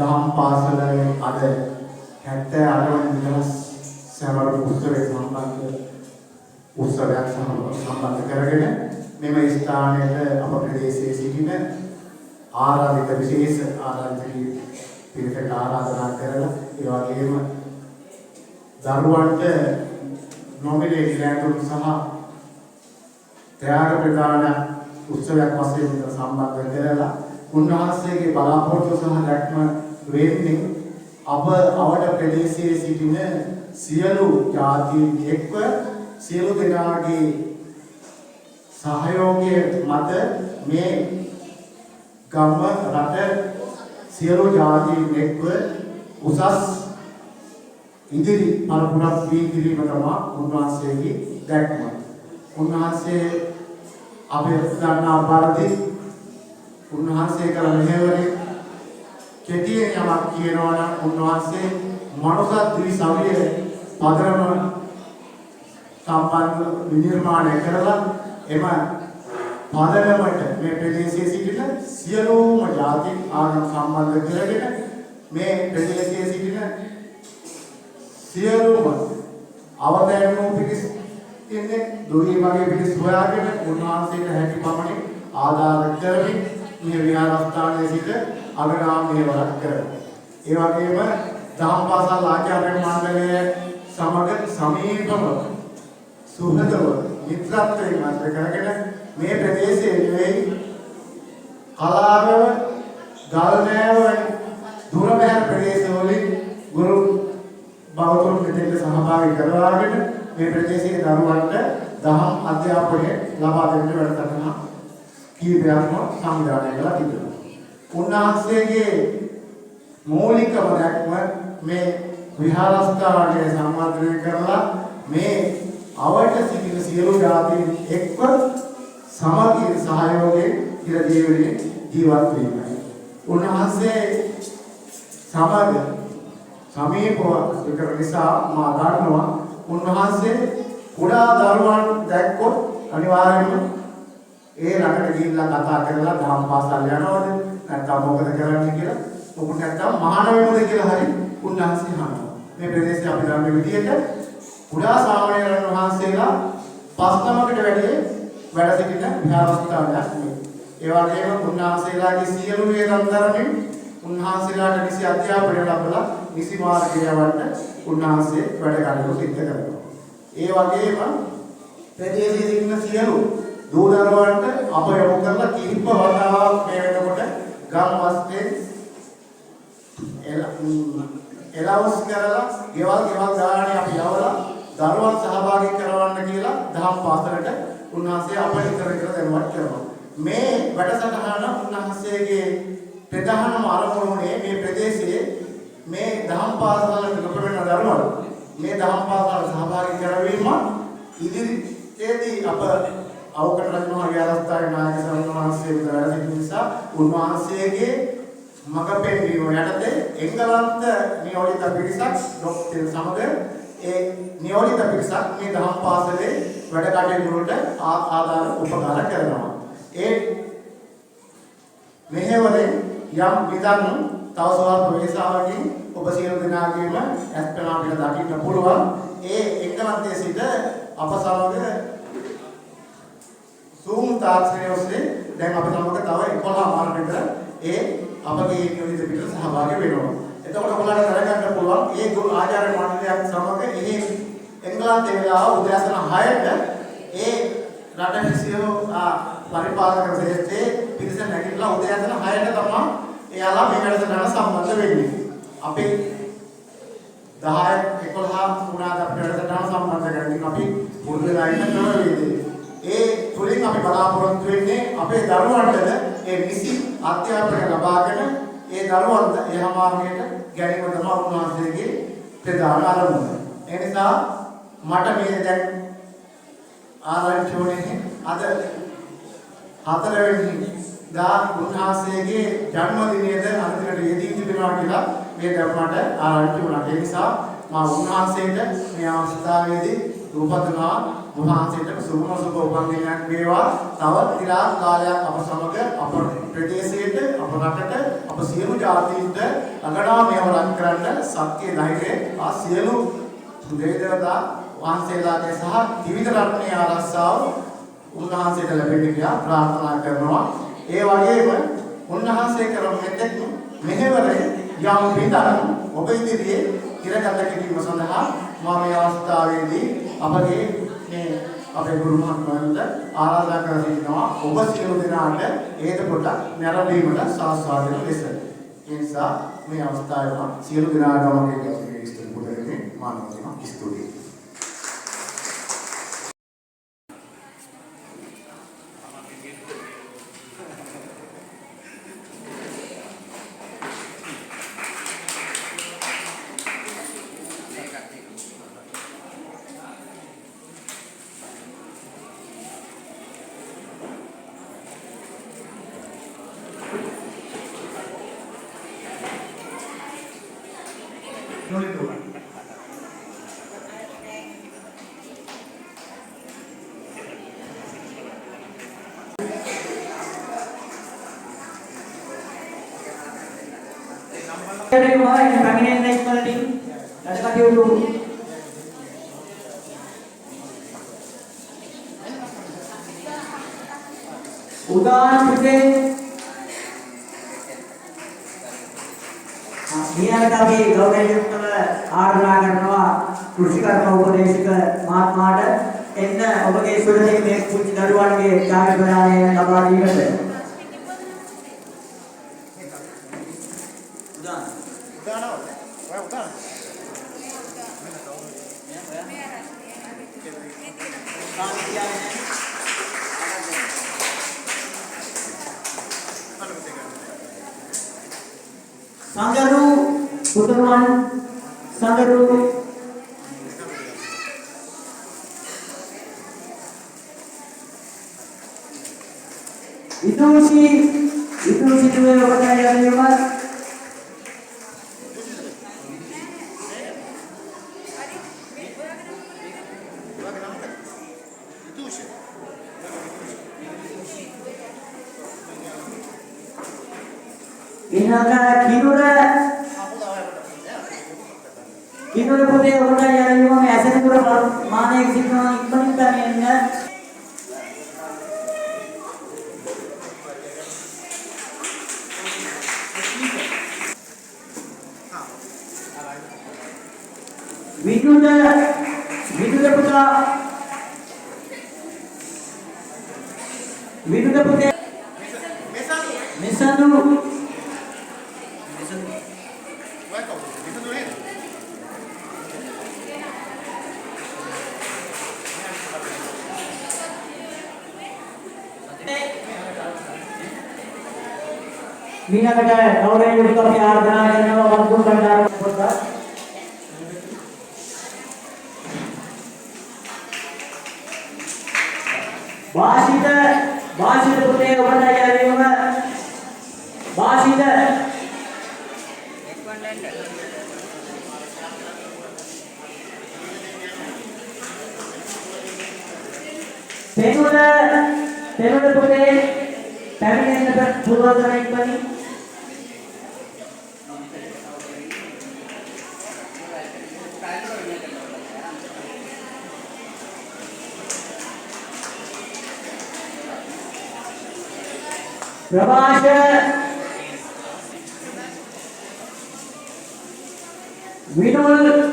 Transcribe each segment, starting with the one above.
දහම් පාසලේ අද 78 වෙනි දවස් සමරු උත්සවයේ උත්සවයක් සම්බන්ධ කරගෙන මෙම ස්ථානයේ අප ප්‍රදේශයේ සිටින ආරාධිත විශේෂ ආරාධිත පිරිසට ආරාධනා කරලා ඒ වගේම දරුවන්ට නොමිලේ ඉලක්කම් සහ ත්‍යාග ප්‍රදාන උත්සවයක් වශයෙන් සම්බන්ධ කරලා උන්වහන්සේගේ බලාපොරොත්තු සහ දැක්ම වෙන්නේ අප අවඩ ප්‍රදේශයේ සිටින සියලු ජාතීන් එක්ව සියලු දෙනාගේ සහයෝගය මත මේ ගම රට සියලු ජාතීන් එක්ව උසස් ඉදිරි පරපුරක් වී කිරීම තමයි උන්වහන්සේගේ දැක්ම. උන්වහන්සේ අපේ දන්නා පරිදි උන්වහන්සේ කල මෙහෙවරේ කෙටියෙන් යමක් කියනවා නම් උන්වහන්සේ මනුෂ්‍ය ද්විසවිය පදරම සම්බන්ධ විනිර්මාණය කරලා එම පදනමට මේ ප්‍රදේශයේ සිටින සියලුම ජාති ආගම් සම්බන්ධ කරගෙන මේ ප්‍රදේශයේ සිටින සියලුම අවතැන් වූ පිරිස් ඉන්නේ දුරී වගේ පිරිස් හොයාගෙන උන්වහන්සේට හැකි පමණින් ආදාන කරමින් මේ විහාරස්ථානයේ සිට අගරාමයේ වරක් කරනවා. ඒ වගේම දහම් පාසල් ආචාර්ය මණ්ඩලය සමග සමීපව සුහදව මිත්‍රත්වයෙන් මාත් කරගෙන මේ ප්‍රදේශයේ නෙවෙයි කලාව ගල්නෑව දුර බැහැර ප්‍රදේශවලින් ගුරු බෞද්ධ මෙතෙන්ට සහභාගී කරවාගෙන මේ ප්‍රදේශයේ දරුවන්ට දහම් අධ්‍යාපනය ලබා දෙන්න වැඩසටහන කීපයක්ම සංවිධානය කළා තිබෙනවා. උන්වහන්සේගේ මූලිකම දැක්ම මේ විහාරස්ථානයේ සම්මාදනය කරලා මේ අවට සිටින සියලු ජාතීන් එක්ව සමගිය සහයෝගයෙන් ඉර ජීවනයේ ජීවත් වීමයි. උන්වහන්සේ සමග සමීපව විතර නිසා මා දන්නවා උන්වහන්සේ කුඩා දරුවන් දැක්කොත් අනිවාර්යයෙන්ම ඒ ළඟට ගිහිල්ලා කතා කරලා දහම් පාසල් යනවද නැත්නම් මොකද කරන්නේ කියලා මොකද නැත්නම් මහාන වෙමුද කියලා හරි උන්වහන්සේ අහනවා. මේ ප්‍රදේශයේ අපි ගන්න විදියට කුඩා සාමණේරයන් වහන්සේලා 5 වැඩි වැඩ සිටින විහාරස්ථානයක් මේ. ඒ වගේම උන්වහන්සේලාගේ සියලු වේදන් ධර්මයෙන් උන්වහන්සේලාට නිසි අධ්‍යාපනය ලැබලා නිසි මාර්ගය යවන්න උන්වහන්සේ වැඩ කටයුතු සිදු කරනවා. ඒ වගේම ප්‍රදේශයේ සිටින සියලු දූ දරුවන්ට අප යොමු කරලා කිහිප වතාවක් මේ වෙනකොට ගම් වස්තේ එලවස් කරලා ගෙවල් ගානේ අපි යවලා දරුවන් සහභාගී කරවන්න කියලා දහම් පාසලට උන්වහන්සේ අපිට කර දැනුවත් කරනවා. මේ වැඩසටහන උන්වහන්සේගේ ප්‍රධානම අරමුණුනේ මේ ප්‍රදේශයේ මේ දහම් පාසලට නොපෙනෙන දරුවන් මේ දහම් පාසල සහභාගී කරවීම ඉදිරියේදී අප අවකට රජමහා විහාරස්ථානයේ නායක සම්මානසේ වැඩ සිටින නිසා උන්වහන්සේගේ මඟ පෙන්වීම යටතේ එංගලන්ත නියෝජිත පිරිසක් ડોක්ටර් සමග ඒ නියෝජිත පිරිසක් මේ දහම් පාසලේ වැඩ කටයුතු වලට ආදාන උපකාර කරනවා. ඒ මෙහෙවරෙන් යම් විදන් තවසවා ප්‍රවේශාවකින් ඔබ සියලු දෙනාගේම ඇස්පනා පිට දකින්න පුළුවන්. ඒ එංගලන්තයේ සිට අප සමග Zoom තාක්ෂණය ඔස්සේ දැන් අප සමග තව 11 මාර්ග විතර ඒ අපගේ නියෝජිත පිටර සහභාගී වෙනවා. එතකොට ඔයාලට දැනගන්න පුළුවන් ඒ ආචාර්ය මණ්ඩලයක් සමග එහි එංගලන්තයේ වෙලාව උදෑසන 6ට ඒ රටේ සියලු පරිපාලක ශ්‍රේෂ්ඨයේ පිරිස නැගිටලා උදෑසන 6ට තමයි එයාලා මේ වැඩසටහන සම්බන්ධ වෙන්නේ. අපි 10 11 වුණාද අපේ වැඩසටහන සම්බන්ධ කරගන්න අපි මුල්ලා ඉන්න ක්‍රමවේදය. ඒ තුලින් අපි බලාපොරොත්තු වෙන්නේ අපේ දරුවන්ට ඒ නිසි අධ්‍යාපනය ලබාගෙන ඒ දරුවන් එහා මාර්ගයට ගැනීම තමයි උන්වහන්සේගේ ප්‍රධාන අරමුණ. ඒ නිසා මට මේ දැන් ආරංචි වුණේ අද 4 වෙනි දා උන්වහන්සේගේ ජන්මදිනයේද අන්තිමට යෙදී තිබෙනවා කියලා මේ ධර්මයට ආරංචි වුණා. ඒ නිසා මා උන්වහන්සේට මේ අවස්ථාවේදී රූපදනා උන්වහන්සේට සුබ උපන්දිනයක් වේවා. තව තිරා කාලයක් අප සමග අප ප්‍රදේශයට අප රටට අප සියලු ජාතීන්ට ළඟනා මේවරක් කරන්න සත්‍ය ධෛර්යය ආ සියලු දේවතා වහන්සේලාගේ සහ ත්‍රිවිධ රත්නයේ ආරක්ෂාව උන්වහන්සේට ලැබෙන්න කියලා ප්‍රාර්ථනා කරනවා. ඒ වගේම උන්වහන්සේ කරන මෙතෙක් මෙහෙවරේ යම් පිටරන් ඔබ ඉදිරියේ ඉරගත කිරීම සඳහා මම මේ අවස්ථාවේදී අපගේ මේ අපේ ගුරු මහත්මයාට ආරාධනා කර සිටිනවා ඔබ සියලු දෙනාට ඒද පොඩක් නැරඹීමට සාස්වාදන ලෙස. ඒ නිසා මේ අවස්ථාවේ සියලු දෙනාටම මගේ ගෞරවයෙන් ස්තුති පුදන්නේ මානවදින ස්තුතියි. उदाहरण के नियमतावे गौरवयुक्त आराधना करනවා කෘෂිකර්ම උපදේශක මහත්මයාට එන්න ඔබගේ සුරදේ මේ පුංචි දරුවන්ගේ චාරිත්‍රාණය ලබා දීමට Sangaru Putuman Sangaru itu si dua orang yang lewat Inaga Kinura putih orang yang lewat asal pura mana eksikusi ikman kami Viduda putra Mesanu Mina kata orang yang juga biar dengan yang mampu bandar kota. Basita putih orang yang lewat. Basita. Tenora putih. Kami yang dapat pulau naik bani. Prabhasha Vinod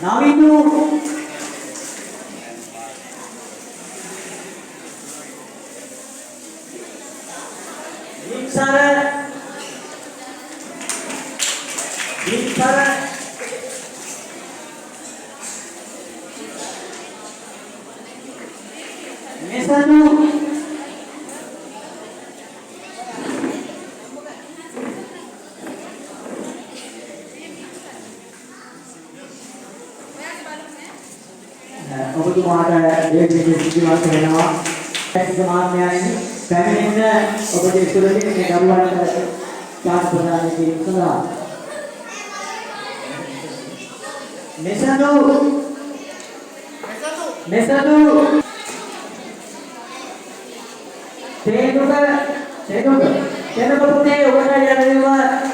Navinu Diksara Mesanu ඔබතුමාට ඒ විදිහට වෙනවා සමාජයන්නේ පැමිණෙන ඔබගේ සුරදී මේ දරුවන්ට chance ප්‍රදානය කිරීම සඳහා මෙසනෝ මෙසතු තේනුක පුතේ ඔබට යනවා